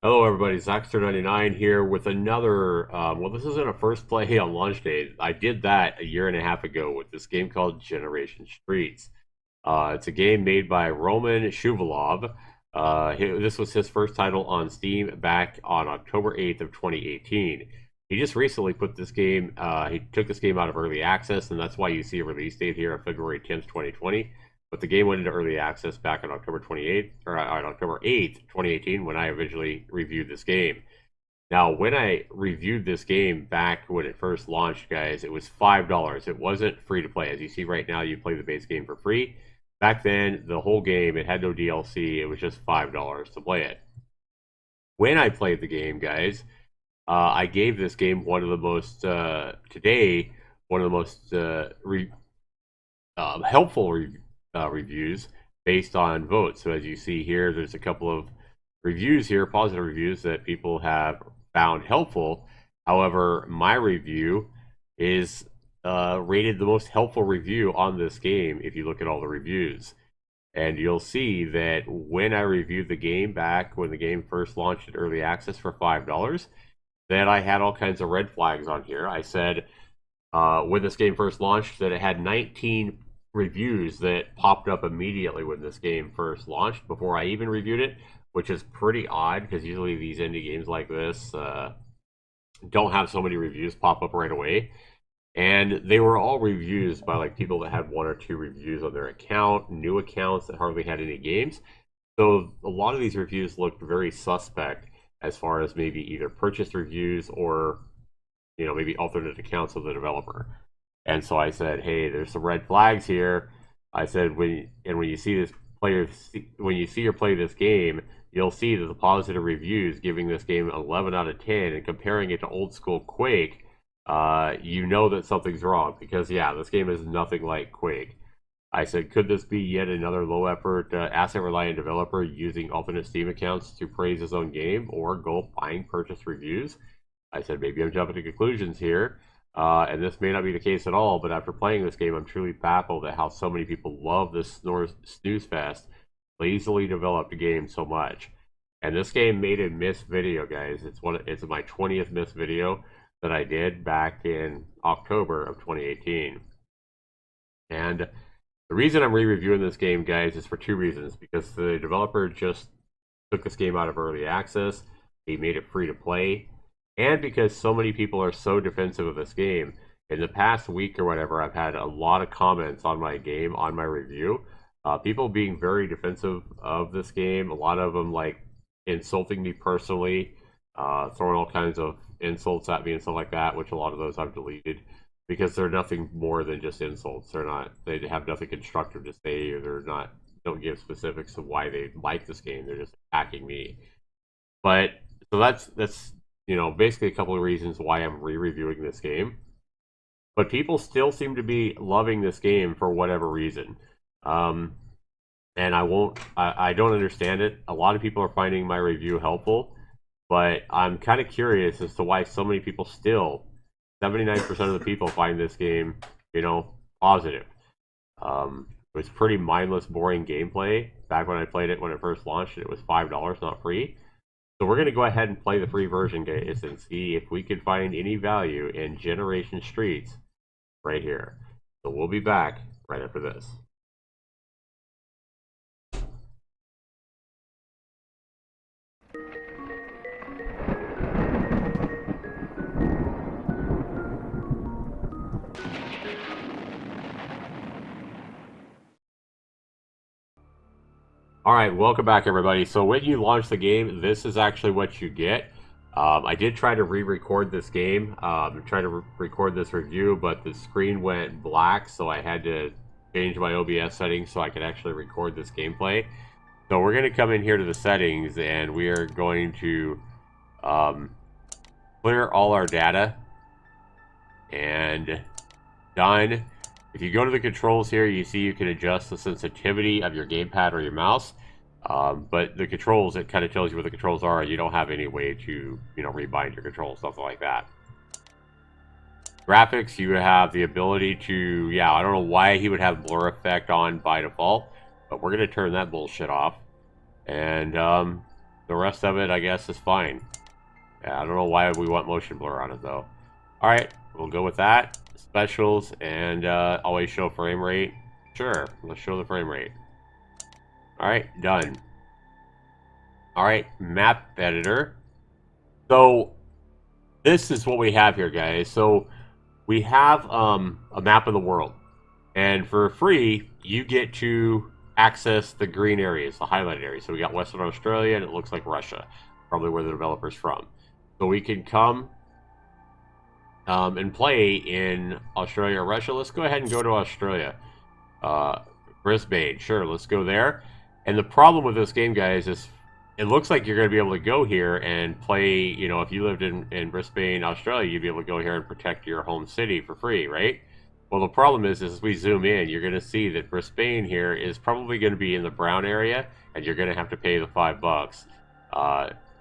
Hello, everybody. Zaxtor99 here with another. Well, this isn't a first play on launch day. I did that a year and a half ago with this game called Generation Streets. It's a game made by Roman Shuvalov. This was his first title on Steam back on October 8th of 2018. He just recently put this game. He took this game out of early access, and that's why you see a release date here of February 10th, 2020. But the game went into early access back on October 28th, or on October 8th, 2018, when I originally reviewed this game. Now, when I reviewed this game back when it first launched, guys, it was $5. It wasn't free to play. As you see right now, you play the base game for free. Back then, the whole game, it had no DLC. It was just $5 to play it. When I played the game, guys, I gave this game one of the most, today, one of the most helpful reviews based on votes. So as you see here, there's a couple of reviews here, positive reviews that people have found helpful. However, my review is rated the most helpful review on this game if you look at all the reviews. And you'll see that when I reviewed the game back when the game first launched at early access for $5, that I had all kinds of red flags on here. I said when this game first launched that it had 19 reviews that popped up immediately when this game first launched before I even reviewed it, which is pretty odd because usually these indie games like this don't have so many reviews pop up right away. And they were all reviews by like people that had one or two reviews on their account, new accounts that hardly had any games. So a lot of these reviews looked very suspect as far as maybe either purchased reviews or maybe alternate accounts of the developer. And so I said, hey, there's some red flags here. I said, when you see this player, when you see or play this game, you'll see that the positive reviews giving this game 11 out of 10 and comparing it to old school Quake, you know that something's wrong because, yeah, this game is nothing like Quake. I said, could this be yet another low effort, asset reliant developer using alternate Steam accounts to praise his own game or go buying purchase reviews? I said, maybe I'm jumping to conclusions here, and this may not be the case at all, but after playing this game, I'm truly baffled at how so many people love this snooze fest, lazily developed game so much. And this game made a miss video, guys. It's my 20th miss video that I did back in October of 2018. And the reason I'm re-reviewing this game, guys, is for two reasons. Because the developer just took this game out of early access, he made it free to play, and because so many people are so defensive of this game. In the past week or whatever, I've had a lot of comments on my game, on my review. People being very defensive of this game. A lot of them like insulting me personally, throwing all kinds of insults at me and stuff like that, which a lot of those I've deleted because they're nothing more than just insults. They have nothing constructive to say, or don't give specifics of why they like this game. They're just attacking me. But so that's basically a couple of reasons why I'm re-reviewing this game. But people still seem to be loving this game for whatever reason. Um, and I don't understand it. A lot of people are finding my review helpful, but I'm kind of curious as to why so many people still, 79% of the people find this game, positive. It was pretty mindless, boring gameplay. Back when I played it when it first launched, it was $5, not free. So we're going to go ahead and play the free version, guys, and see if we can find any value in Generation Streets right here. So we'll be back right after this. All right, welcome back, everybody. So when you launch the game, this is actually what you get. I did try to re-record this game, try to record this review, but the screen went black, so I had to change my OBS settings so I could actually record this gameplay. So we're going to come in here to the settings, and we are going to clear all our data, and done. If you go to the controls here, you see you can adjust the sensitivity of your gamepad or your mouse. But the controls, it kind of tells you what the controls are. You don't have any way to, rebind your controls, something like that. Graphics, you have the ability to, I don't know why he would have blur effect on by default, but we're going to turn that bullshit off. And the The rest of it, I guess, is fine. Yeah, I don't know why we want motion blur on it, though. Alright, we'll go with that. Specials, and always show frame rate. Sure, let's show the frame rate. Alright, done. Alright, map editor. So, this is what we have here, guys. So, we have a map of the world. And for free, you get to access the green areas, the highlighted areas. So we got Western Australia, and it looks like Russia, probably where the developer's from. So we can come and play in Australia or Russia. Let's go ahead and go to Australia. Brisbane, sure, let's go there. And the problem with this game, guys, is it looks like you're going to be able to go here and play, you know, if you lived in Brisbane, Australia, you'd be able to go here and protect your home city for free, right? Well, the problem is as we zoom in, you're going to see that Brisbane here is probably going to be in the brown area, and you're going to have to pay the $5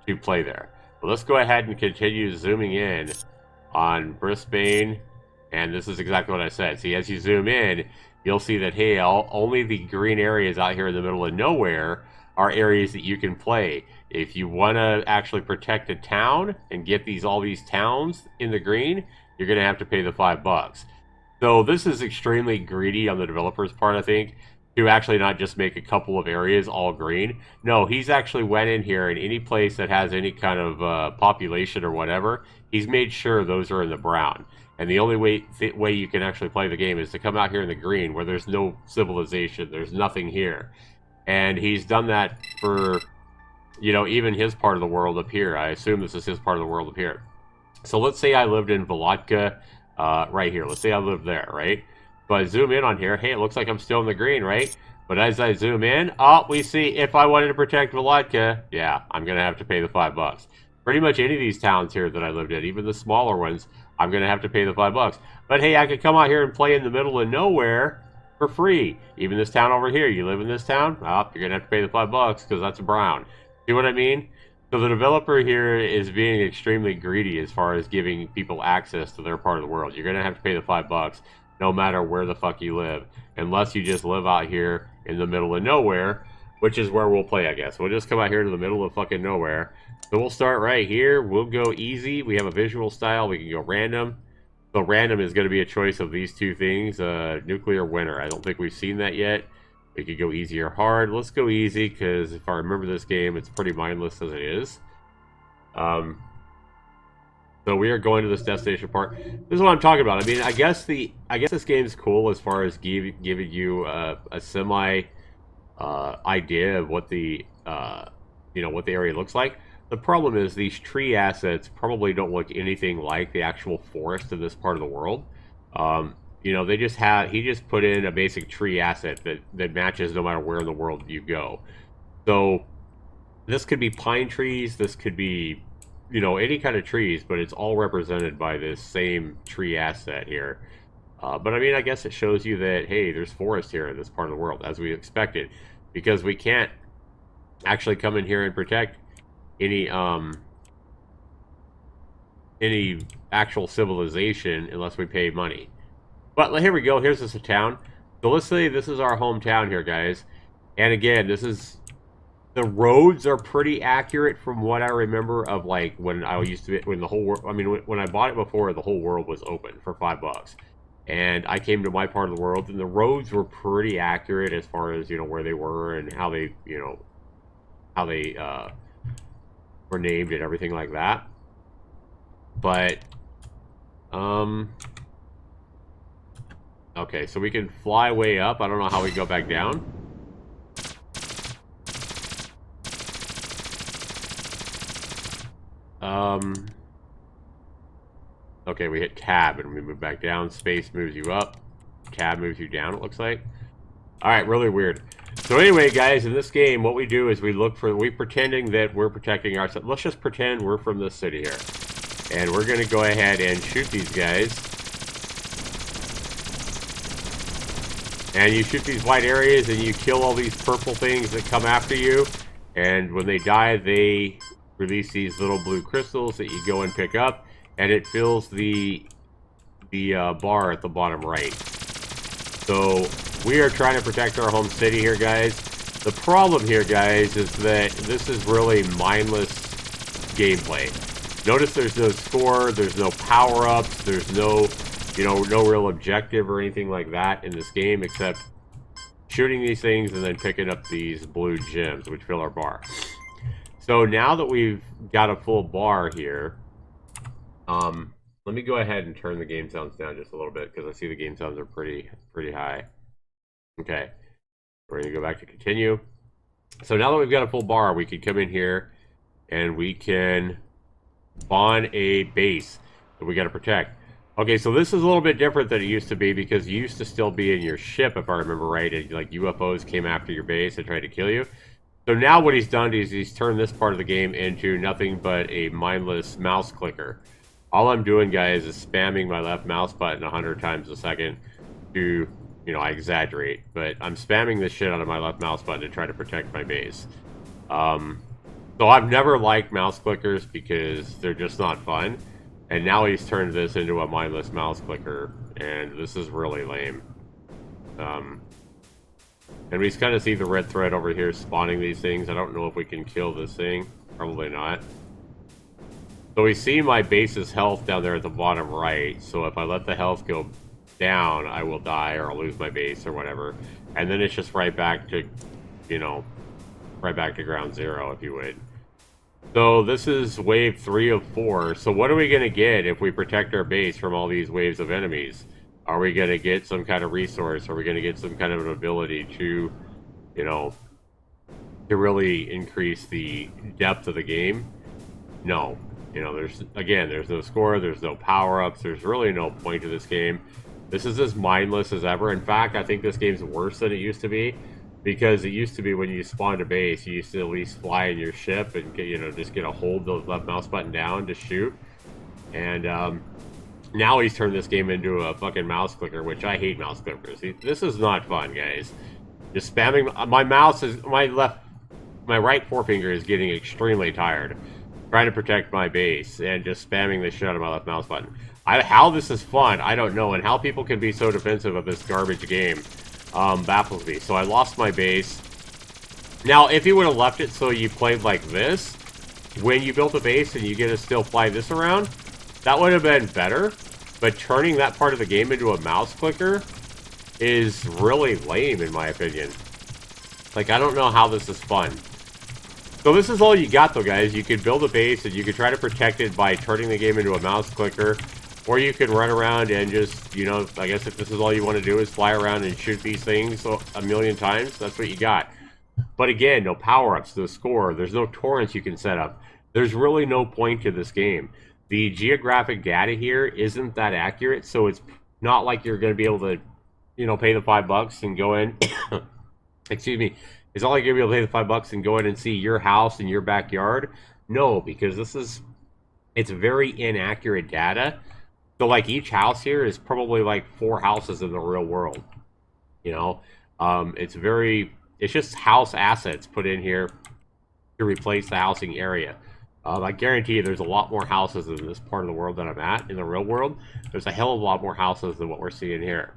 to play there. But let's go ahead and continue zooming in on Brisbane, and this is exactly what I said. See, as you zoom in, you'll see that, hey, only the green areas out here in the middle of nowhere are areas that you can play. If you want to actually protect a town and get all these towns in the green, you're going to have to pay the $5. So this is extremely greedy on the developer's part, I think, to actually not just make a couple of areas all green. No, he's actually went in here, and any place that has any kind of population or whatever, he's made sure those are in the brown. And the only way you can actually play the game is to come out here in the green, where there's no civilization, there's nothing here. And he's done that for, you know, even his part of the world up here. I assume this is his part of the world up here. So let's say I lived in Volodka, right here. Let's say I live there, right? So I zoom in on here. Hey, it looks like I'm still in the green, right? But as I zoom in, we see if I wanted to protect Volodka, yeah, I'm going to have to pay the $5. Pretty much any of these towns here that I lived in, even the smaller ones, I'm going to have to pay the $5. But hey, I could come out here and play in the middle of nowhere for free. Even this town over here, you live in this town? You're going to have to pay the $5 because that's brown. See what I mean? So the developer here is being extremely greedy as far as giving people access to their part of the world. You're going to have to pay the $5 no matter where the fuck you live, unless you just live out here in the middle of nowhere, which is where we'll play, I guess. We'll just come out here to the middle of fucking nowhere. So we'll start right here. We'll go easy. We have a visual style. We can go random. So random is going to be a choice of these two things, nuclear winter. I don't think we've seen that yet. We could go easy or hard. Let's go easy, because if I remember this game, it's pretty mindless as it is. So we are going to this destination part. This is what I'm talking about. I mean, I guess this game's cool as far as giving you a semi idea of what the what the area looks like. The problem is these tree assets probably don't look anything like the actual forest in this part of the world. You know, he just put in a basic tree asset that matches no matter where in the world you go. So this could be pine trees, this could be, you know, any kind of trees, but it's all represented by this same tree asset here. But I mean, I guess it shows you that, hey, there's forest here in this part of the world, as we expected, because we can't actually come in here and protect any actual civilization unless we pay money. But here we go. Here's this a town. So let's say this is our hometown here, guys. And again, the roads are pretty accurate from what I remember of like when I used to, when the whole world, I mean, when I bought it before, the whole world was open for $5. And I came to my part of the world, and the roads were pretty accurate as far as, you know, where they were and how they, you know, how they were named and everything like that. But, okay, so we can fly way up. I don't know how we go back down. Okay, we hit tab and we move back down. Space moves you up. Tab moves you down, it looks like. Alright, really weird. So anyway, guys, in this game, what we do is we're pretending that we're protecting ourselves. Let's just pretend we're from this city here. And we're going to go ahead and shoot these guys. And you shoot these white areas and you kill all these purple things that come after you. And when they die, they release these little blue crystals that you go and pick up. And it fills the bar at the bottom right. So we are trying to protect our home city here, guys. The problem here, guys, is that this is really mindless gameplay. Notice there's no score, there's no power-ups, there's no, no real objective or anything like that in this game except shooting these things and then picking up these blue gems, which fill our bar. So now that we've got a full bar here, let me go ahead and turn the game sounds down just a little bit because I see the game sounds are pretty high. Okay, we're gonna go back to continue. So now that we've got a full bar, we can come in here and we can spawn a base that we got to protect. Okay, so this is a little bit different than it used to be because you used to still be in your ship, if I remember right, and like UFOs came after your base and tried to kill you. So now what he's done is he's turned this part of the game into nothing but a mindless mouse clicker. All I'm doing, guys, is spamming my left mouse button 100 times a second to, I exaggerate, but I'm spamming this shit out of my left mouse button to try to protect my base. So I've never liked mouse clickers because they're just not fun. And now he's turned this into a mindless mouse clicker, and this is really lame. And we kind of see the red thread over here spawning these things. I don't know if we can kill this thing. Probably not. So we see my base's health down there at the bottom right. So if I let the health go down, I will die or I'll lose my base or whatever. And then it's just right back to, right back to ground zero, if you would. So this is wave 3 of 4. So what are we going to get if we protect our base from all these waves of enemies? Are we going to get some kind of resource? Are we going to get some kind of an ability to, to really increase the depth of the game? No. There's no score, there's no power-ups, there's really no point to this game. This is as mindless as ever. In fact, I think this game's worse than it used to be. Because it used to be when you spawned a base, you used to at least fly in your ship and get, just get a hold the left mouse button down to shoot. And now he's turned this game into a fucking mouse clicker, which I hate mouse clickers. This is not fun, guys. Just spamming my right forefinger is getting extremely tired trying to protect my base and just spamming the shit out of my left mouse button. How this is fun, I don't know, and how people can be so defensive of this garbage game. Baffles me. So I lost my base. Now, if you would have left it so you played like this, when you built a base and you get to still fly this around, that would have been better. But turning that part of the game into a mouse clicker is really lame, in my opinion. Like, I don't know how this is fun. So this is all you got, though, guys. You could build a base and you could try to protect it by turning the game into a mouse clicker. Or you can run around and just, I guess if this is all you want to do is fly around and shoot these things a million times, that's what you got. But again, no power-ups, no score, there's no torrents you can set up. There's really no point to this game. The geographic data here isn't that accurate, so it's not like you're going to be able to, pay the $5 and go in. Excuse me. It's not like you're going to be able to pay the $5 and go in and see your house in your backyard. No, because it's very inaccurate data. So, like, each house here is probably like 4 houses in the real world. It's just house assets put in here to replace the housing area. I guarantee you there's a lot more houses in this part of the world that I'm at, in the real world. There's a hell of a lot more houses than what we're seeing here.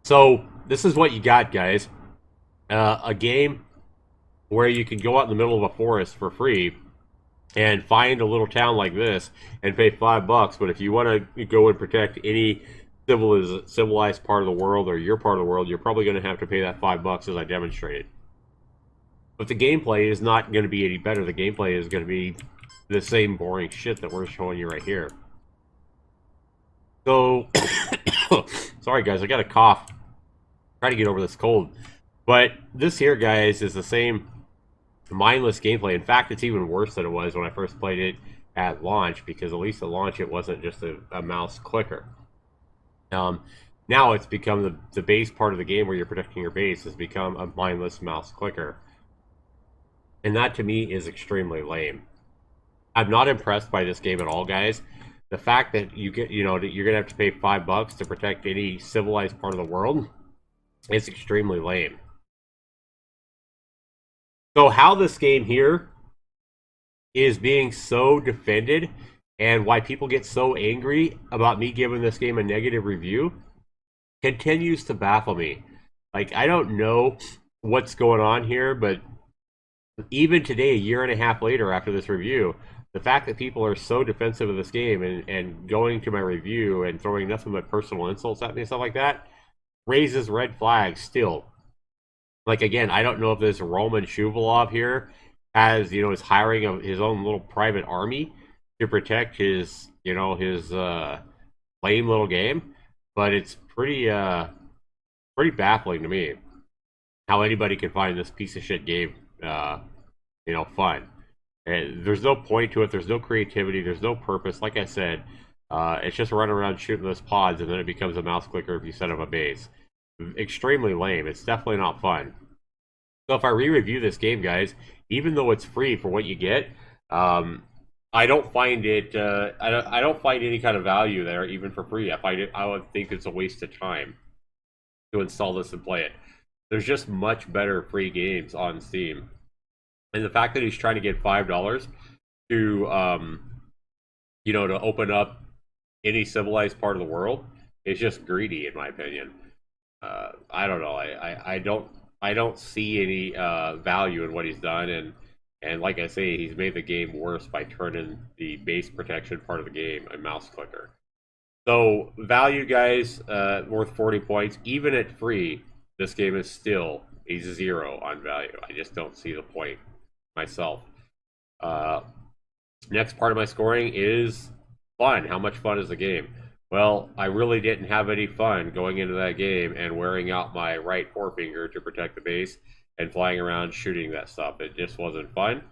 So, this is what you got, guys. A game where you can go out in the middle of a forest for free and find a little town like this and pay $5. But if you want to go and protect any civilized part of the world or your part of the world, you're probably going to have to pay that $5 as I demonstrated. But the gameplay is not going to be any better. The gameplay is going to be the same boring shit that we're showing you right here. So, sorry guys, I got a cough. Try to get over this cold. But this here, guys, is the same mindless gameplay. In fact, it's even worse than it was when I first played it at launch, because at least at launch it wasn't just a mouse clicker. Now it's become the base part of the game where you're protecting your base has become a mindless mouse clicker. And that to me is extremely lame. I'm not impressed by this game at all, guys. The fact that you're gonna have to pay $5 to protect any civilized part of the world is extremely lame. So how this game here is being so defended and why people get so angry about me giving this game a negative review continues to baffle me. Like, I don't know what's going on here, but even today, a year and a half later after this review, the fact that people are so defensive of this game and going to my review and throwing nothing but personal insults at me and stuff like that raises red flags still. Like, again, I don't know if this Roman Shuvalov here has, is hiring his own little private army to protect his, his lame little game, but it's pretty baffling to me how anybody can find this piece of shit game, fun. And there's no point to it. There's no creativity. There's no purpose. Like I said, it's just running around shooting those pods, and then it becomes a mouse clicker if you set up a base. Extremely lame. It's definitely not fun. So if I re-review this game, guys, even though it's free for what you get, um, I don't find it. I don't find any kind of value there, even for free. I find it. I would think it's a waste of time to install this and play it. There's just much better free games on Steam, and the fact that he's trying to get $5 to to open up any civilized part of the world is just greedy, in my opinion. I don't know. I don't see any value in what he's done, and like I say, he's made the game worse by turning the base protection part of the game a mouse clicker. So value, guys, worth 40 points. Even at free, this game is still a 0 on value. I just don't see the point myself. Uh, Next part of my scoring is fun. How much fun is the game? Well, I really didn't have any fun going into that game and wearing out my right forefinger to protect the base and flying around shooting that stuff. It just wasn't fun.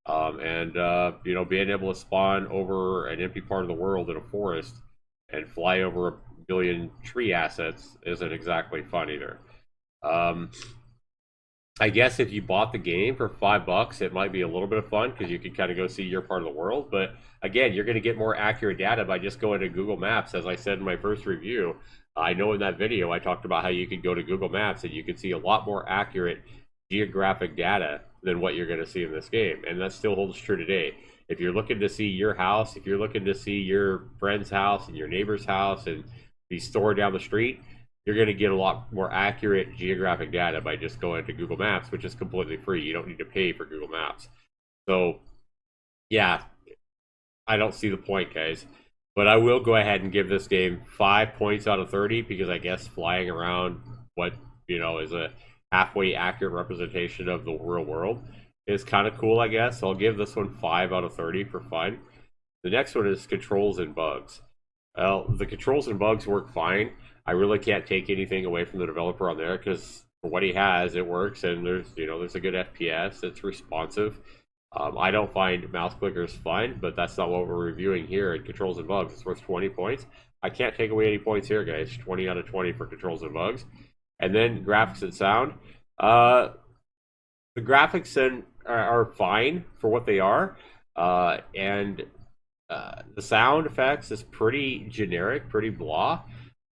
Being able to spawn over an empty part of the world in a forest and fly over a billion tree assets isn't exactly fun either. Um, I guess if you bought the game for $5, it might be a little bit of fun because you can kind of go see your part of the world. But again, you're going to get more accurate data by just going to Google Maps. As I said in my first review, I know in that video I talked about how you could go to Google Maps and you could see a lot more accurate geographic data than what you're going to see in this game. And that still holds true today. If you're looking to see your house, if you're looking to see your friend's house and your neighbor's house and the store down the street, you're going to get a lot more accurate geographic data by just going to Google Maps, which is completely free. You don't need to pay for Google Maps. So, yeah, I don't see the point, guys. But I will go ahead and give this game 5 points out of 30 because I guess flying around what, is a halfway accurate representation of the real world is kind of cool, I guess. So I'll give this one 5 out of 30 for fun. The next one is controls and bugs. Well, the controls and bugs work fine. I really can't take anything away from the developer on there because for what he has, it works, and there's a good FPS. It's responsive. I don't find mouse clickers fun, but that's not what we're reviewing here in controls and bugs. It's worth 20 points. I can't take away any points here, guys. 20 out of 20 for controls and bugs. And then graphics and sound. The graphics are fine for what they are, and the sound effects is pretty generic, pretty blah.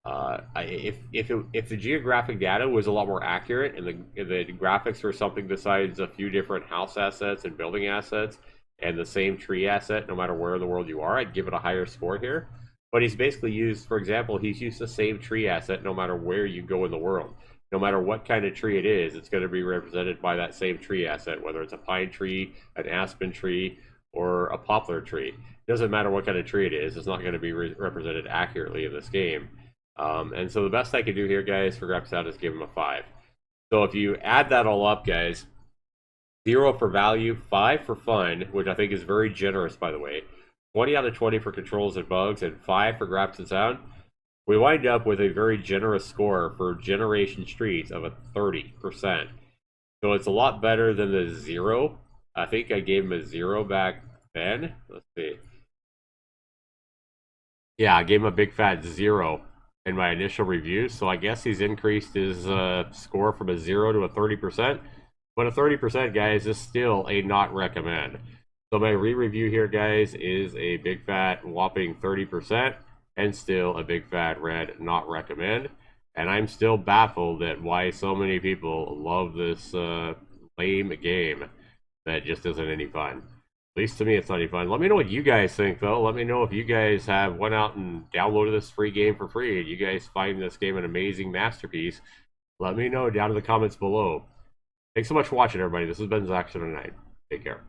If the geographic data was a lot more accurate and the graphics were something besides a few different house assets and building assets and the same tree asset, no matter where in the world you are, I'd give it a higher score here. But he's basically used, for example, he's used the same tree asset no matter where you go in the world. No matter what kind of tree it is, it's going to be represented by that same tree asset, whether it's a pine tree, an aspen tree, or a poplar tree. It doesn't matter what kind of tree it is, it's not going to be represented accurately in this game. And so the best I can do here, guys, for graphics out is give him a 5. So if you add that all up, guys, 0 for value, 5 for fun, which I think is very generous, by the way, 20 out of 20 for controls and bugs, and 5 for graphics and sound, we wind up with a very generous score for Generation Streets of a 30%. So it's a lot better than the 0. I think I gave him a 0 back then. Let's see. Yeah, I gave him a big fat 0 in my initial review, so I guess he's increased his score from a 0 to a 30%. But a 30%, guys, is still a not recommend. So my re-review here, guys, is a big fat whopping 30% and still a big fat red not recommend. And I'm still baffled at why so many people love this lame game that just isn't any fun. At least to me, it's not any fun. Let me know what you guys think, though. Let me know if you guys have went out and downloaded this free game for free, and you guys find this game an amazing masterpiece. Let me know down in the comments below. Thanks so much for watching, everybody. This has been Zaxtorian. Take care.